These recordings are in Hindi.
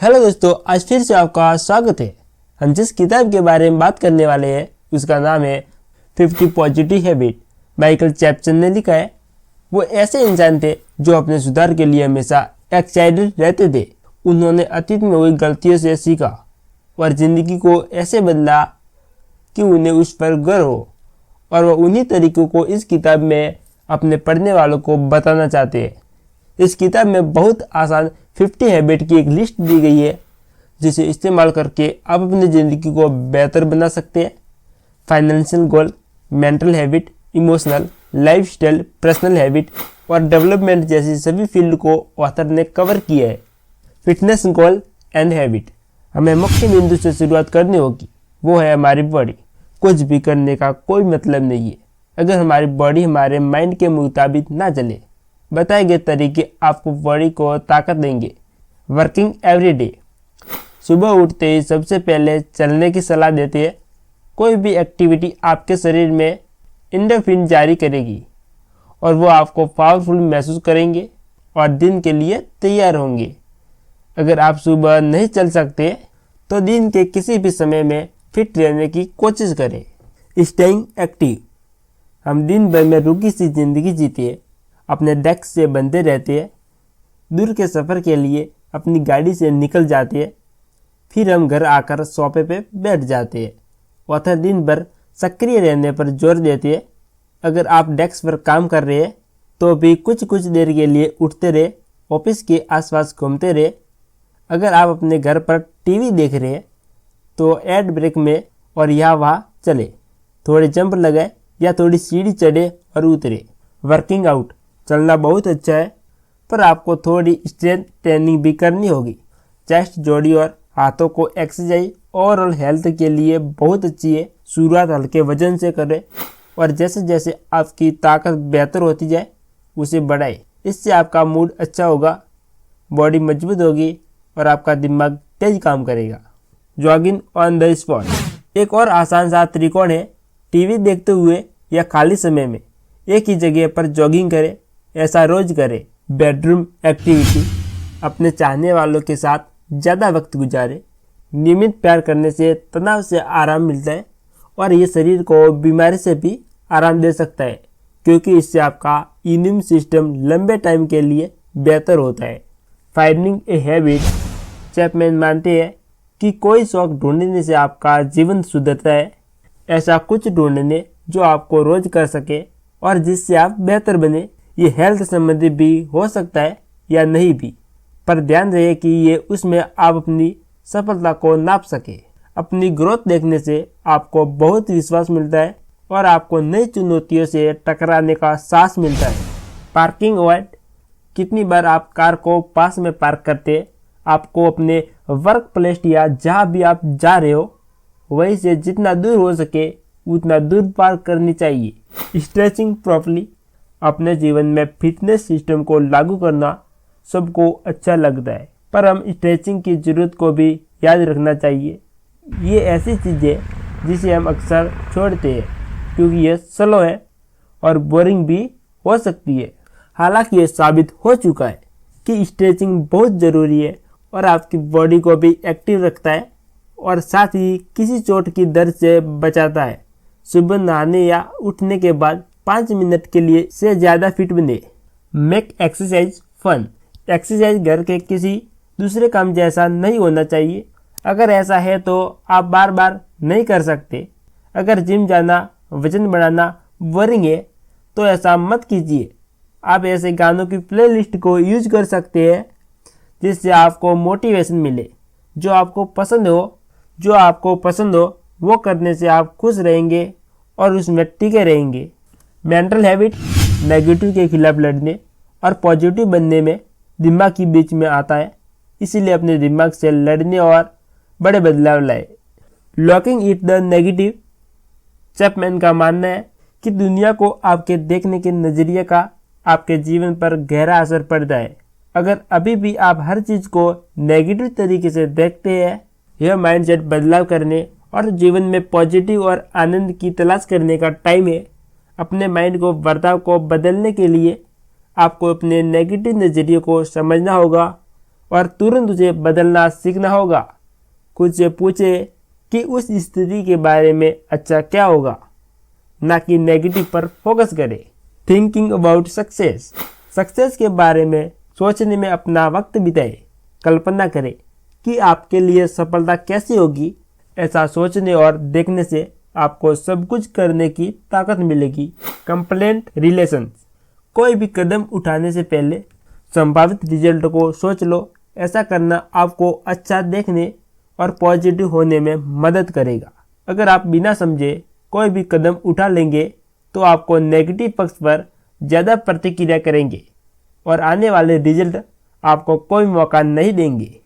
हेलो दोस्तों, आज फिर से आपका स्वागत है। हम जिस किताब के बारे में बात करने वाले हैं उसका नाम है 50 पॉजिटिव हैबिट। माइकल चैपसन ने लिखा है। वो ऐसे इंसान थे जो अपने सुधार के लिए हमेशा एक्साइटेड रहते थे। उन्होंने अतीत में हुई गलतियों से सीखा और ज़िंदगी को ऐसे बदला कि उन्हें उस पर गर्व हो, और वह उन्हीं तरीकों को इस किताब में अपने पढ़ने वालों को बताना चाहते हैं। इस किताब में बहुत आसान 50 हैबिट की एक लिस्ट दी गई है जिसे इस्तेमाल करके आप अपनी ज़िंदगी को बेहतर बना सकते हैं। Financial goal, mental habit, emotional, lifestyle, personal habit और डेवलपमेंट जैसी सभी फील्ड को ऑथर ने कवर किया है। फिटनेस गोल एंड हैबिट, हमें मुख्य बिंदु से शुरुआत करनी होगी, वो है हमारी बॉडी। कुछ भी करने का कोई मतलब नहीं है अगर हमारी बॉडी हमारे माइंड के मुताबिक ना चले। बताए गए तरीके आपको बॉडी को ताकत देंगे। वर्किंग एवरी डे, सुबह उठते ही सबसे पहले चलने की सलाह देते हैं। कोई भी एक्टिविटी आपके शरीर में एंडोर्फिन जारी करेगी और वो आपको पावरफुल महसूस करेंगे और दिन के लिए तैयार होंगे। अगर आप सुबह नहीं चल सकते तो दिन के किसी भी समय में फिट रहने की कोशिश करें। स्टेइंग एक्टिव, हम दिन भर में रुकी सी जिंदगी जीते हैं, अपने डेस्क से बंधे रहते हैं, दूर के सफ़र के लिए अपनी गाड़ी से निकल जाते हैं, फिर हम घर आकर सोफे पे बैठ जाते हैं। ऑथर दिन भर सक्रिय रहने पर जोर देते हैं। अगर आप डेस्क पर काम कर रहे हैं तो भी कुछ देर के लिए उठते रहे, ऑफिस के आसपास घूमते रहे। अगर आप अपने घर पर टीवी देख रहे हैं तो एड ब्रेक में और यहाँ वहाँ चले, थोड़े जंप लगाए या थोड़ी सीढ़ी चढ़े और उतरे। वर्किंग आउट, चलना बहुत अच्छा है पर आपको थोड़ी स्ट्रेंथ ट्रेनिंग भी करनी होगी। चेस्ट, जोड़ी और हाथों को एक्सरसाइज ओवरऑल हेल्थ के लिए बहुत अच्छी है। शुरुआत हल्के वजन से करें और जैसे जैसे आपकी ताकत बेहतर होती जाए उसे बढ़ाएं। इससे आपका मूड अच्छा होगा, बॉडी मजबूत होगी और आपका दिमाग तेज काम करेगा। जॉगिंग ऑन द स्पॉट, एक और आसान सा त्रिकोण है। टीवी देखते हुए या खाली समय में एक ही जगह पर जॉगिंग करें। ऐसा रोज करें। बेडरूम एक्टिविटी, अपने चाहने वालों के साथ ज़्यादा वक्त गुजारें। नियमित प्यार करने से तनाव से आराम मिलता है और ये शरीर को बीमारी से भी आराम दे सकता है क्योंकि इससे आपका इम्यून सिस्टम लंबे टाइम के लिए बेहतर होता है। फाइंडिंग ए हैबिट, चैपमैन मानते हैं कि कोई शौक ढूंढने से आपका जीवन सुधरता है। ऐसा कुछ ढूंढने जो आपको रोज कर सके और जिससे आप बेहतर बने। ये हेल्थ संबंधी भी हो सकता है या नहीं भी, पर ध्यान रहे कि ये उसमें आप अपनी सफलता को नाप सके। अपनी ग्रोथ देखने से आपको बहुत विश्वास मिलता है और आपको नई चुनौतियों से टकराने का साहस मिलता है। पार्किंग अवॉइड, कितनी बार आप कार को पास में पार्क करते, आपको अपने वर्क प्लेस या जहाँ भी आप जा रहे हो वहीं से जितना दूर हो सके उतना दूर पार्क करनी चाहिए। स्ट्रेचिंग प्रॉपर्ली, अपने जीवन में फिटनेस सिस्टम को लागू करना सबको अच्छा लगता है पर हम स्ट्रेचिंग की ज़रूरत को भी याद रखना चाहिए। ये ऐसी चीज़ है जिसे हम अक्सर छोड़ते हैं क्योंकि ये स्लो है और बोरिंग भी हो सकती है। हालांकि ये साबित हो चुका है कि स्ट्रेचिंग बहुत ज़रूरी है और आपकी बॉडी को भी एक्टिव रखता है और साथ ही किसी चोट की दर्द से बचाता है। सुबह नहाने या उठने के बाद 5 मिनट के लिए से ज़्यादा फिट बने। मेक एक्सरसाइज फन, एक्सरसाइज घर के किसी दूसरे काम जैसा नहीं होना चाहिए। अगर ऐसा है तो आप बार बार नहीं कर सकते। अगर जिम जाना, वजन बढ़ाना बोरिंग है तो ऐसा मत कीजिए। आप ऐसे गानों की प्लेलिस्ट को यूज कर सकते हैं जिससे आपको मोटिवेशन मिले। जो आपको पसंद हो वो करने से आप खुश रहेंगे और उसमें टिके रहेंगे। मेंटल हैबिट, नेगेटिव के खिलाफ लड़ने और पॉजिटिव बनने में दिमाग के बीच में आता है, इसीलिए अपने दिमाग से लड़ने और बड़े बदलाव लाए। Locking it the negative, Chapman का मानना है कि दुनिया को आपके देखने के नज़रिए का आपके जीवन पर गहरा असर पड़ता है। अगर अभी भी आप हर चीज़ को नेगेटिव तरीके से देखते हैं, यह माइंडसेट बदलाव करने और जीवन में पॉजिटिव और आनंद की तलाश करने का टाइम है। अपने माइंड को, बर्ताव को बदलने के लिए आपको अपने नेगेटिव नज़रिए को समझना होगा और तुरंत उसे बदलना सीखना होगा। खुद से पूछे कि उस स्थिति के बारे में अच्छा क्या होगा, ना कि नेगेटिव पर फोकस करें। थिंकिंग अबाउट सक्सेस, सक्सेस के बारे में सोचने में अपना वक्त बिताए। कल्पना करें कि आपके लिए सफलता कैसी होगी। ऐसा सोचने और देखने से आपको सब कुछ करने की ताकत मिलेगी। कंप्लेंट रिलेशंस, कोई भी कदम उठाने से पहले संभावित रिजल्ट को सोच लो। ऐसा करना आपको अच्छा देखने और पॉजिटिव होने में मदद करेगा। अगर आप बिना समझे कोई भी कदम उठा लेंगे तो आपको नेगेटिव पक्ष पर ज़्यादा प्रतिक्रिया करेंगे और आने वाले रिजल्ट आपको कोई मौका नहीं देंगे।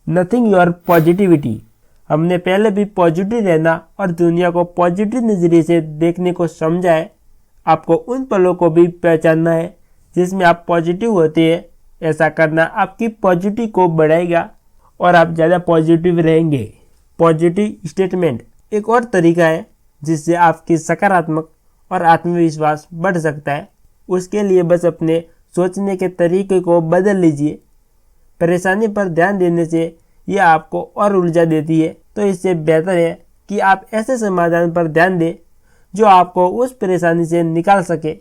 नथिंग योर पॉजिटिविटी, हमने पहले भी पॉजिटिव रहना और दुनिया को पॉजिटिव नज़रिए से देखने को समझा है। आपको उन पलों को भी पहचानना है जिसमें आप पॉजिटिव होते हैं। ऐसा करना आपकी पॉजिटिव को बढ़ाएगा और आप ज़्यादा पॉजिटिव रहेंगे। पॉजिटिव स्टेटमेंट एक और तरीका है जिससे आपकी सकारात्मक और आत्मविश्वास बढ़ सकता है। उसके लिए बस अपने सोचने के तरीके को बदल लीजिए। परेशानी पर ध्यान देने से यह आपको और ऊर्जा देती है, तो इससे बेहतर है कि आप ऐसे समाधान पर ध्यान दें जो आपको उस परेशानी से निकाल सके।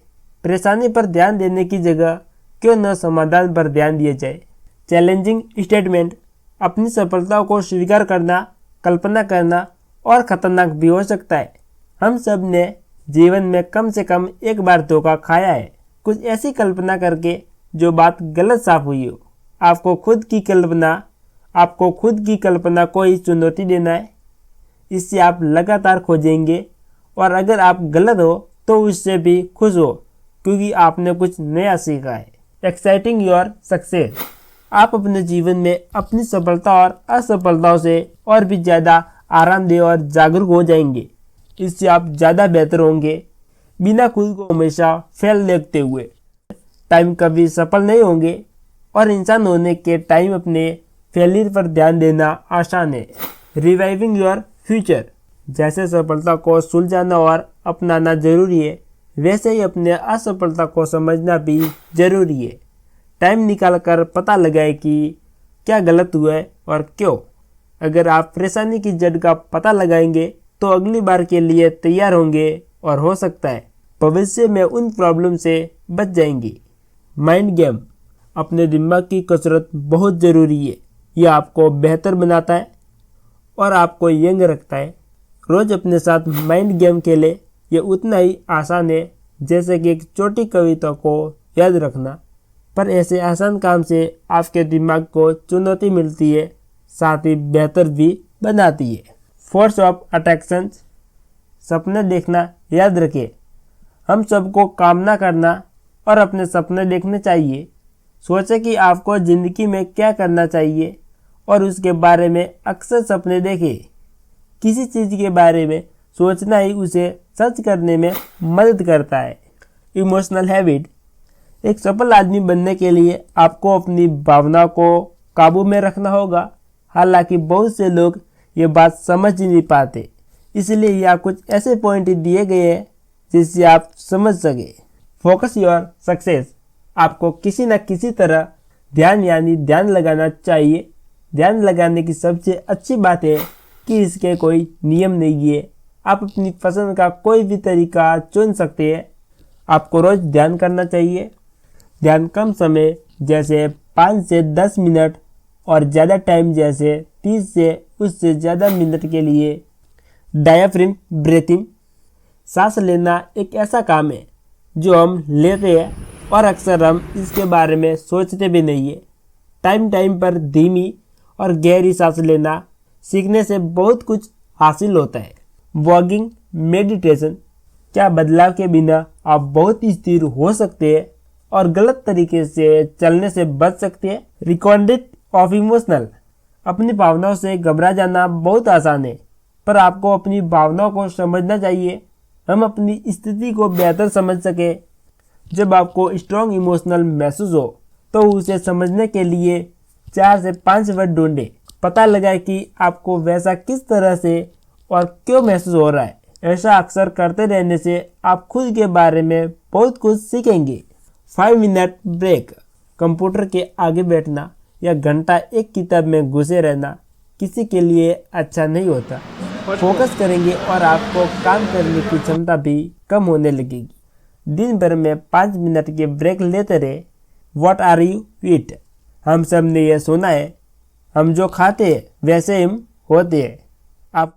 परेशानी पर ध्यान देने की जगह क्यों न समाधान पर ध्यान दिया जाए। चैलेंजिंग स्टेटमेंट, अपनी सफलताओं को स्वीकार करना, कल्पना करना और खतरनाक भी हो सकता है। हम सब ने जीवन में कम से कम एक बार धोखा खाया है, कुछ ऐसी कल्पना करके जो बात गलत साफ हुई हो। आपको खुद की कल्पना को ही चुनौती देना है। इससे आप लगातार खोजेंगे और अगर आप गलत हो तो उससे भी खुश हो, क्योंकि आपने कुछ नया सीखा है। एक्साइटिंग योर सक्सेस, आप अपने जीवन में अपनी सफलता और असफलताओं से और भी ज़्यादा आरामदेह और जागरूक हो जाएंगे। इससे आप ज़्यादा बेहतर होंगे, बिना खुद को हमेशा फेल देखते हुए। टाइम कभी सफल नहीं होंगे और इंसान होने के टाइम अपने फेलियर पर ध्यान देना आसान है। रिवाइविंग योर फ्यूचर, जैसे सफलता को सुलझाना और अपनाना जरूरी है, वैसे ही अपने असफलता को समझना भी जरूरी है। टाइम निकाल कर पता लगाए कि क्या गलत हुआ है और क्यों। अगर आप परेशानी की जड़ का पता लगाएंगे तो अगली बार के लिए तैयार होंगे और हो सकता है भविष्य में उन प्रॉब्लम से बच जाएंगी। माइंड गेम, अपने दिमाग की कसरत बहुत ज़रूरी है। यह आपको बेहतर बनाता है और आपको यंग रखता है। रोज़ अपने साथ माइंड गेम खेलें। यह उतना ही आसान है जैसे कि एक छोटी कविता को याद रखना, पर ऐसे आसान काम से आपके दिमाग को चुनौती मिलती है, साथ ही बेहतर भी बनाती है। फोर्स ऑफ अट्रैक्शन, सपने देखना याद रखें। हम सबको कामना करना और अपने सपने देखने चाहिए। सोचें कि आपको ज़िंदगी में क्या करना चाहिए और उसके बारे में अक्सर सपने देखें। किसी चीज़ के बारे में सोचना ही उसे सच करने में मदद करता है। इमोशनल हैबिट, एक सफल आदमी बनने के लिए आपको अपनी भावनाओं को काबू में रखना होगा। हालांकि बहुत से लोग ये बात समझ ही नहीं पाते, इसलिए यहाँ कुछ ऐसे पॉइंट दिए गए हैं जिससे आप समझ सके। फोकस योर सक्सेस, आपको किसी न किसी तरह ध्यान लगाना चाहिए। ध्यान लगाने की सबसे अच्छी बात है कि इसके कोई नियम नहीं है। आप अपनी पसंद का कोई भी तरीका चुन सकते हैं। आपको रोज ध्यान करना चाहिए। ध्यान कम समय जैसे 5 से 10 मिनट और ज़्यादा टाइम जैसे 30 से उससे ज़्यादा मिनट के लिए। डायाफ्राम ब्रीथिंग, सांस लेना एक ऐसा काम है जो हम लेते हैं और अक्सर हम इसके बारे में सोचते भी नहीं है। टाइम पर धीमी और गहरी सांस लेना सीखने से बहुत कुछ हासिल होता है। वॉकिंग मेडिटेशन, क्या बदलाव के बिना आप बहुत स्थिर हो सकते हैं और गलत तरीके से चलने से बच सकते हैं। रिकॉर्डेड ऑफ इमोशनल, अपनी भावनाओं से घबरा जाना बहुत आसान है, पर आपको अपनी भावनाओं को समझना चाहिए। हम अपनी स्थिति को बेहतर समझ सके। जब आपको स्ट्रॉन्ग इमोशनल महसूस हो तो उसे समझने के लिए 4 से 5 वर्ड ढूंढें। पता लगाए कि आपको वैसा किस तरह से और क्यों महसूस हो रहा है। ऐसा अक्सर करते रहने से आप खुद के बारे में बहुत कुछ सीखेंगे। 5 मिनट ब्रेक, कंप्यूटर के आगे बैठना या घंटा एक किताब में घुसे रहना किसी के लिए अच्छा नहीं होता। फोकस करेंगे और आपको काम करने की क्षमता भी कम होने लगेगी। दिन भर में 5 मिनट के ब्रेक लेते रहे। What are you eat? हम सब ने यह सुना है, हम जो खाते हैं वैसे हम होते हैं। आपको